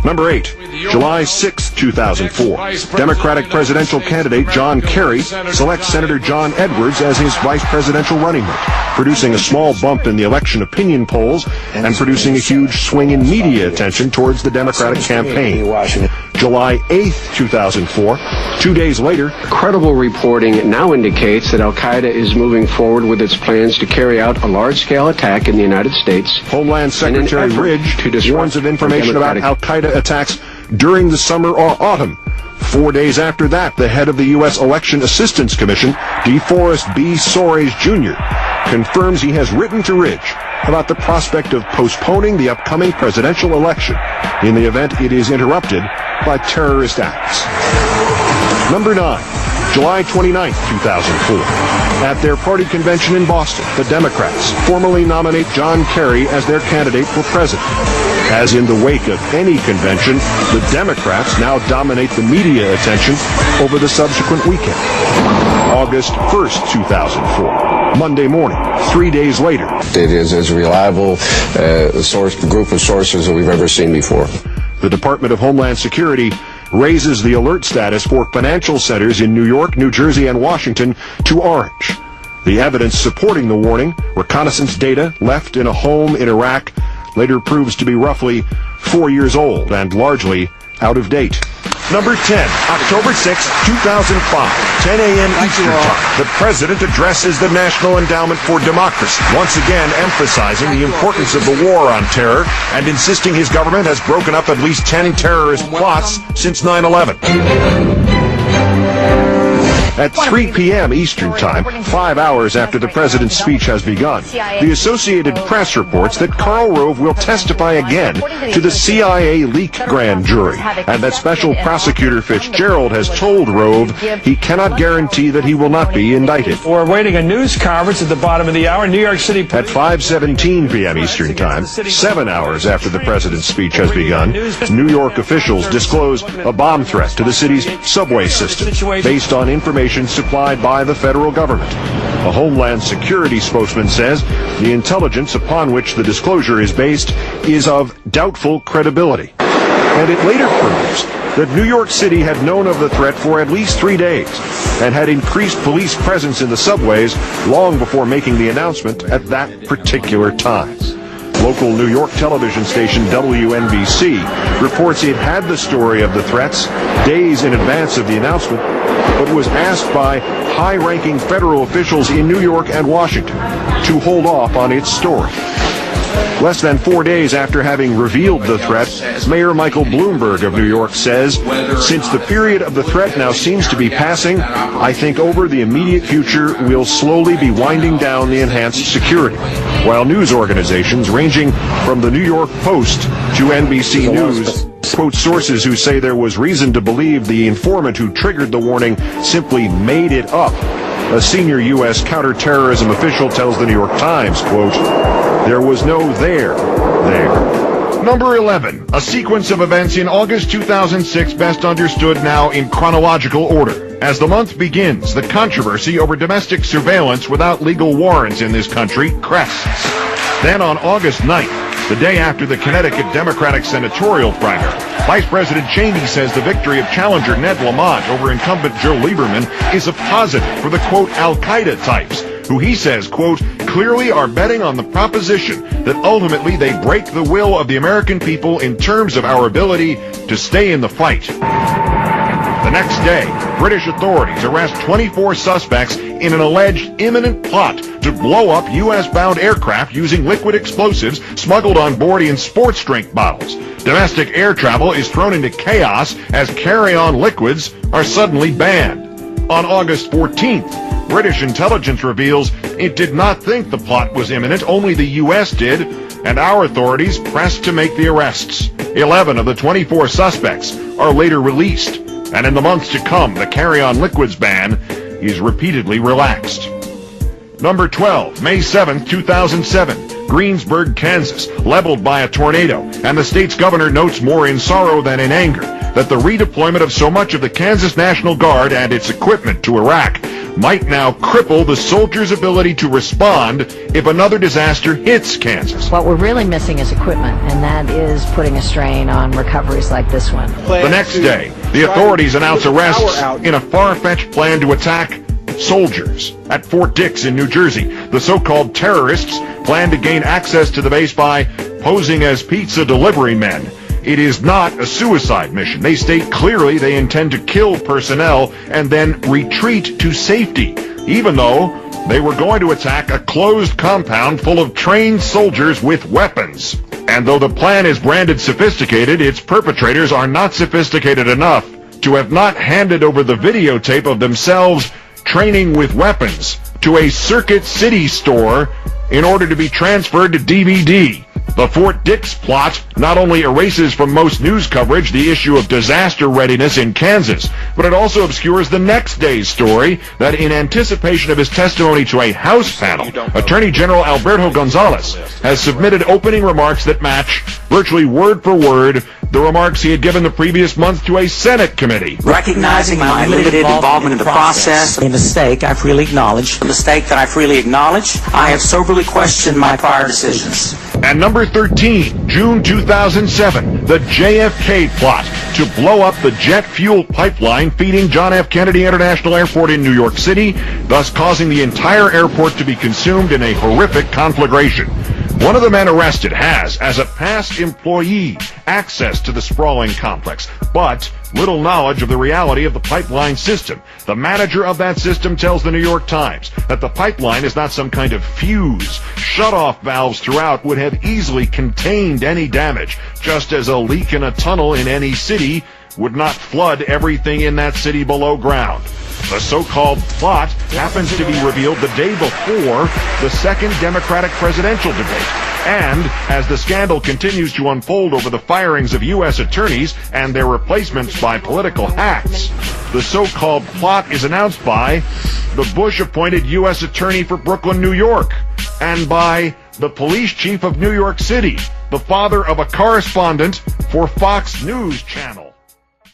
Number 8, July 6, 2004. Democratic presidential candidate John Kerry selects Senator John Edwards as his vice presidential running mate, producing a small bump in the election opinion polls and producing a huge swing in media attention towards the Democratic campaign. July 8, 2004. 2 days later, credible reporting now indicates that Al-Qaeda is moving forward with its plans to carry out a large-scale attack in the United States. Homeland Secretary Ridge warns of information about Al-Qaeda attacks during the summer or autumn. 4 days after that, the head of the U.S. Election Assistance Commission, DeForest B. Soares Jr., confirms he has written to Ridge about the prospect of postponing the upcoming presidential election in the event it is interrupted by terrorist acts. Number 9, July 29, 2004. At their party convention in Boston, the Democrats formally nominate John Kerry as their candidate for president. As in the wake of any convention, the Democrats now dominate the media attention over the subsequent weekend. August 1st, 2004. Monday morning, 3 days later. It is as reliable group of sources that we've ever seen before. The Department of Homeland Security raises the alert status for financial centers in New York, New Jersey, and Washington to orange. The evidence supporting the warning, reconnaissance data left in a home in Iraq, later proves to be roughly 4 years old and largely out of date. Number 10, October 6, 2005, 10 a.m. Eastern Time. The President addresses the National Endowment for Democracy, once again emphasizing the importance of the war on terror and insisting his government has broken up at least 10 terrorist plots since 9/11. At 3 p.m. Eastern Time, 5 hours after the President's speech has begun, the Associated Press reports that Karl Rove will testify again to the CIA leak grand jury, and that Special Prosecutor Fitzgerald has told Rove he cannot guarantee that he will not be indicted. We're awaiting a news conference at the bottom of the hour. New York City. At 5:17 p.m. Eastern Time, 7 hours after the President's speech has begun, New York officials disclose a bomb threat to the city's subway system based on information supplied by the federal government. A Homeland Security spokesman says the intelligence upon which the disclosure is based is of doubtful credibility. And it later proves that New York City had known of the threat for at least 3 days and had increased police presence in the subways long before making the announcement at that particular time. Local New York television station WNBC reports it had the story of the threats days in advance of the announcement, but was asked by high-ranking federal officials in New York and Washington to hold off on its story. Less than 4 days after having revealed the threat, Mayor Michael Bloomberg of New York says, "Since the period of the threat now seems to be passing, I think over the immediate future we'll slowly be winding down the enhanced security." While news organizations ranging from the New York Post to NBC News quote sources who say there was reason to believe the informant who triggered the warning simply made it up. A senior U.S. counterterrorism official tells the New York Times, quote, "There was no there. Number 11, a sequence of events in August 2006 best understood now in chronological order. As the month begins, the controversy over domestic surveillance without legal warrants in this country crests. Then on August 9th, the day after the Connecticut Democratic senatorial primary, Vice President Cheney says the victory of challenger Ned Lamont over incumbent Joe Lieberman is a positive for the, quote, Al-Qaeda types, who he says, quote, clearly are betting on the proposition that ultimately they break the will of the American people in terms of our ability to stay in the fight. The next day, British authorities arrest 24 suspects in an alleged imminent plot to blow up U.S.-bound aircraft using liquid explosives smuggled on board in sports drink bottles. Domestic air travel is thrown into chaos as carry-on liquids are suddenly banned. On August 14th, British intelligence reveals it did not think the plot was imminent, only the U.S. did, and our authorities pressed to make the arrests. 11 of the 24 suspects are later released, and in the months to come, the carry-on liquids ban is repeatedly relaxed. Number 12, May 7, 2007, Greensburg, Kansas, leveled by a tornado, and the state's governor notes more in sorrow than in anger that the redeployment of so much of the Kansas National Guard and its equipment to Iraq might now cripple the soldiers' ability to respond if another disaster hits Kansas. What we're really missing is equipment, and that is putting a strain on recoveries like this one. The next day, the authorities announce arrests in a far-fetched plan to attack soldiers at Fort Dix in New Jersey. The so-called terrorists plan to gain access to the base by posing as pizza delivery men. It is not a suicide mission. They state clearly they intend to kill personnel and then retreat to safety, even though they were going to attack a closed compound full of trained soldiers with weapons. And though the plan is branded sophisticated, its perpetrators are not sophisticated enough to have not handed over the videotape of themselves training with weapons to a Circuit City store in order to be transferred to DVD. The Fort Dix plot not only erases from most news coverage the issue of disaster readiness in Kansas, but it also obscures the next day's story that in anticipation of his testimony to a House panel, Attorney General Alberto Gonzales has submitted opening remarks that match, virtually word for word, the remarks he had given the previous month to a Senate committee. Recognizing my limited involvement in the process, a mistake I freely acknowledge. A mistake that I freely acknowledge. I have soberly questioned my prior decisions. And number 13, June 2007, the JFK plot to blow up the jet fuel pipeline feeding John F. Kennedy International Airport in New York City, thus causing the entire airport to be consumed in a horrific conflagration. One of the men arrested has, as a past employee, access to the sprawling complex, but little knowledge of the reality of the pipeline system. The manager of that system tells the New York Times that the pipeline is not some kind of fuse. Shut-off valves throughout would have easily contained any damage, just as a leak in a tunnel in any city would not flood everything in that city below ground. The so-called plot happens to be revealed the day before the second Democratic presidential debate. And as the scandal continues to unfold over the firings of U.S. attorneys and their replacements by political hacks, the so-called plot is announced by the Bush-appointed U.S. attorney for Brooklyn, New York, and by the police chief of New York City, the father of a correspondent for Fox News Channel.